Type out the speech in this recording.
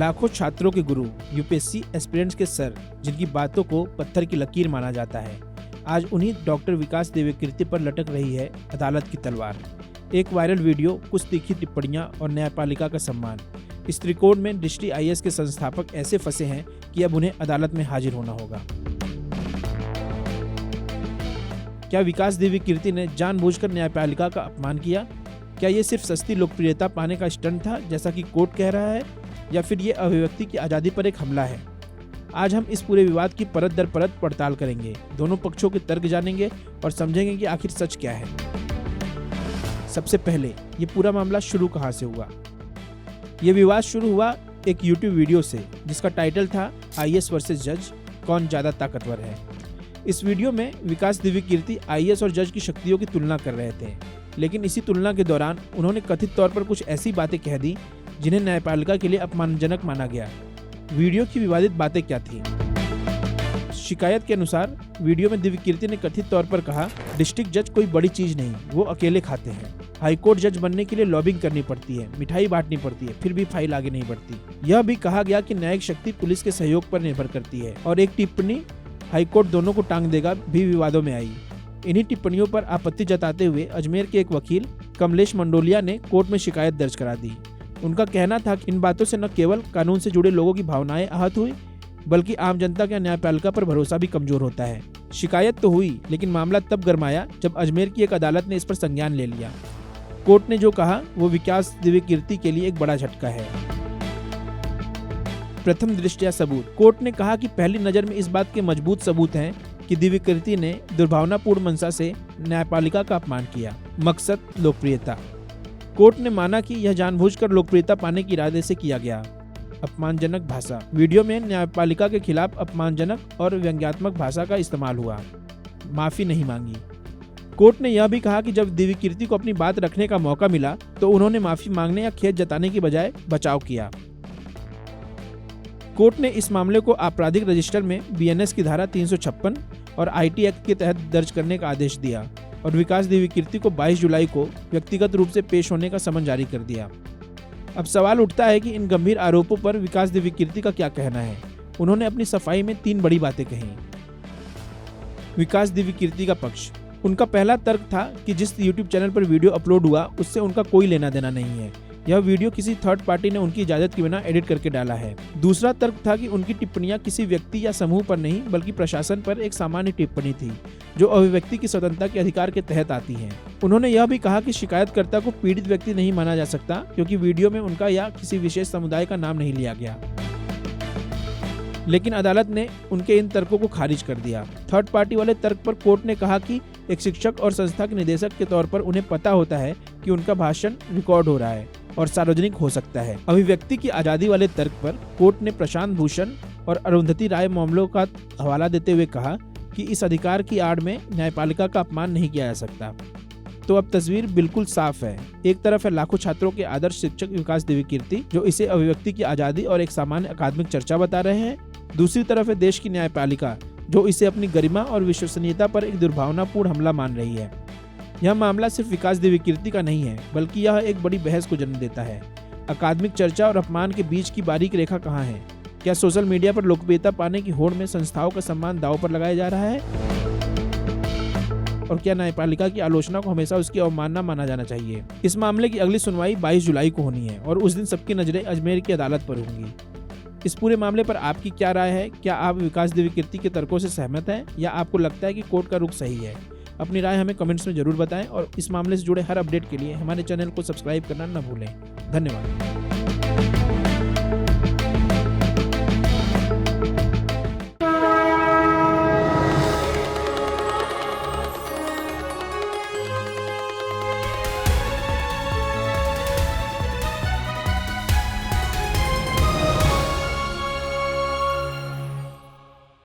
लाखों छात्रों के गुरु, यूपीएससी एस्पिरेंट्स के सर, जिनकी बातों को पत्थर की लकीर माना जाता है, आज उन्हीं डॉक्टर विकास दिव्यकीर्ति पर लटक रही है अदालत की तलवार। एक वायरल वीडियो, कुछ तीखी टिप्पणियां और न्यायपालिका का सम्मान। इस त्रिकोण में दृष्टि आईएएस के संस्थापक ऐसे फंसे हैं कि अब उन्हें अदालत में हाजिर होना होगा। क्या विकास दिव्यकीर्ति ने जानबूझकर न्यायपालिका का अपमान किया? क्या ये सिर्फ सस्ती लोकप्रियता पाने का स्टंट था, जैसा कि कोर्ट कह रहा है, या फिर ये अभिव्यक्ति की आज़ादी पर एक हमला है? आज हम इस पूरे विवाद की परत दर परत पड़ताल करेंगे, दोनों पक्षों के तर्क जानेंगे और समझेंगे कि आखिर सच क्या है। सबसे पहले, ये पूरा मामला शुरू कहाँ से हुआ? ये विवाद शुरू हुआ एक YouTube वीडियो से, जिसका टाइटल था आईएएस वर्सेस जज, कौन ज़्यादा ताकतवर है। इस वीडियो में विकास दिव्यकीर्ति आईएएस और जज की शक्तियों की तुलना कर रहे थे, लेकिन इसी तुलना के दौरान उन्होंने कथित तौर पर कुछ ऐसी बातें कह दी जिन्हें न्यायपालिका के लिए अपमानजनक माना गया। वीडियो की विवादित बातें क्या थी? शिकायत के अनुसार वीडियो में दिव्यकीर्ति ने कथित तौर पर कहा, डिस्ट्रिक्ट जज कोई बड़ी चीज नहीं, वो अकेले खाते हैं। हाईकोर्ट जज बनने के लिए लॉबिंग करनी पड़ती है, मिठाई बांटनी पड़ती है, फिर भी फाइल आगे नहीं बढ़ती। यह भी कहा गया कि न्यायिक शक्ति पुलिस के सहयोग पर निर्भर करती है। और एक टिप्पणी, हाईकोर्ट दोनों को टांग देगा, भी विवादों में आई। इन्हीं टिप्पणियों पर आपत्ति जताते हुए अजमेर के एक वकील कमलेश मंडोलिया ने कोर्ट में शिकायत दर्ज करा दी। उनका कहना था कि इन बातों से न केवल कानून से जुड़े लोगों की भावनाएं आहत हुई, बल्कि आम जनता का न्यायपालिका पर भरोसा भी कमजोर होता है। शिकायत तो हुई, लेकिन मामला तब गरमाया जब अजमेर की एक अदालत ने इस पर संज्ञान ले लिया। कोर्ट ने जो कहा वो विकास दिव्यकीर्ति के लिए एक बड़ा झटका है। प्रथम दृष्टया सबूत। कोर्ट ने कहा कि पहली नजर में इस बात के मजबूत सबूत हैं कि दिव्यकीर्ति ने दुर्भावनापूर्ण मंशा से न्यायपालिका का अपमान किया। मकसद, लोकप्रियता। कोर्ट ने माना कि यह जानबूझकर लोकप्रियता पाने के इरादे से किया गया। अपमानजनक भाषा। वीडियो में न्यायपालिका के खिलाफ अपमानजनक और व्यंग्यात्मक भाषा का इस्तेमाल हुआ। माफी नहीं मांगी। कोर्ट ने यह भी कहा कि जब दिव्यकीर्ति को अपनी बात रखने का मौका मिला तो उन्होंने माफी मांगने या खेद जताने की बजाय बचाव किया। कोर्ट ने इस मामले को आपराधिक रजिस्टर में बीएनएस की धारा 356 और आईटी एक्ट के तहत दर्ज करने का आदेश दिया और विकास दिव्यकीर्ति को 22 जुलाई को व्यक्तिगत रूप से पेश होने का समन जारी कर दिया। अब सवाल उठता है कि इन गंभीर आरोपों पर विकास दिव्यकीर्ति का क्या कहना है। उन्होंने अपनी सफाई में 3 बड़ी बातें कही। विकास दिव्यकीर्ति का पक्ष। उनका पहला तर्क था कि जिस यूट्यूब चैनल पर वीडियो अपलोड हुआ उससे उनका कोई लेना देना नहीं है। यह वीडियो किसी थर्ड पार्टी ने उनकी इजाजत के बिना एडिट करके डाला है। दूसरा तर्क था कि उनकी टिप्पणियां किसी व्यक्ति या समूह पर नहीं, बल्कि प्रशासन पर एक सामान्य टिप्पणी थी, जो अभिव्यक्ति की स्वतंत्रता के अधिकार के तहत आती है। उन्होंने यह भी कहा कि शिकायतकर्ता को पीड़ित व्यक्ति नहीं माना जा सकता, क्योंकि वीडियो में उनका या किसी विशेष समुदाय का नाम नहीं लिया गया। लेकिन अदालत ने उनके इन तर्कों को खारिज कर दिया। थर्ड पार्टी वाले तर्क पर कोर्ट ने कहा कि एक शिक्षक और संस्था के निदेशक के तौर पर उन्हें पता होता है कि उनका भाषण रिकॉर्ड हो रहा है और सार्वजनिक हो सकता है। अभिव्यक्ति की आजादी वाले तर्क पर कोर्ट ने प्रशांत भूषण और अरुंधति राय मामलों का हवाला देते हुए कहा कि इस अधिकार की आड़ में न्यायपालिका का अपमान नहीं किया जा सकता। तो अब तस्वीर बिल्कुल साफ है। एक तरफ है लाखों छात्रों के आदर्श शिक्षक विकास दिव्यकीर्ति, जो इसे अभिव्यक्ति की आजादी और एक सामान्य अकादमिक चर्चा बता रहे हैं। दूसरी तरफ है देश की न्यायपालिका, जो इसे अपनी गरिमा और विश्वसनीयता पर एक दुर्भावनापूर्ण हमला मान रही है। यह मामला सिर्फ विकास दिव्यकीर्ति का नहीं है, बल्कि यह एक बड़ी बहस को जन्म देता है। अकादमिक चर्चा और अपमान के बीच की बारीक रेखा कहाँ है? क्या सोशल मीडिया पर लोकप्रियता पाने की होड़ में संस्थाओं का सम्मान दांव पर लगाया जा रहा है? और क्या न्यायपालिका की आलोचना को हमेशा उसकी अवमानना माना जाना चाहिए? इस मामले की अगली सुनवाई 22 जुलाई को होनी है और उस दिन सबकी नजरें अजमेर की अदालत पर होंगी। इस पूरे मामले पर आपकी क्या राय है? क्या आप विकास दिव्यकीर्ति के तर्कों से सहमत हैं, या आपको लगता है कि कोर्ट का रुख सही है? अपनी राय हमें कमेंट्स में जरूर बताएं और इस मामले से जुड़े हर अपडेट के लिए हमारे चैनल को सब्सक्राइब करना न भूलें। धन्यवाद।